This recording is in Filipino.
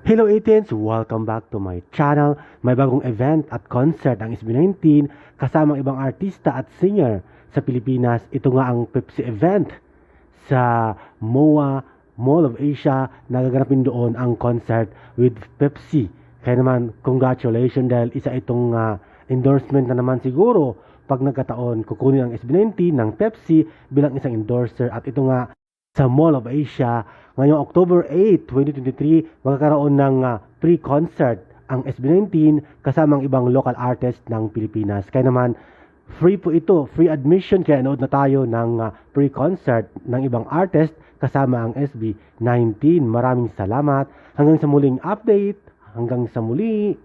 Hello Athens! Welcome back to my channel. May bagong event at concert ang SB19 kasamang ibang artista at singer sa Pilipinas. Ito nga ang Pepsi event sa MOA Mall of Asia. Nagaganapin doon ang concert with Pepsi. Kaya naman, congratulations dahil isa itong endorsement na naman siguro pag nagkataon kukunin ang SB19 ng Pepsi bilang isang endorser. At ito nga sa Mall of Asia ngayong October 8, 2023, magkakaroon ng pre-concert ang SB19 kasamang ibang local artist ng Pilipinas. Kaya naman, free po ito, free admission, kaya nood na tayo ng pre-concert ng ibang artist kasama ang SB19. Maraming salamat. Hanggang sa muling update. Hanggang sa muli.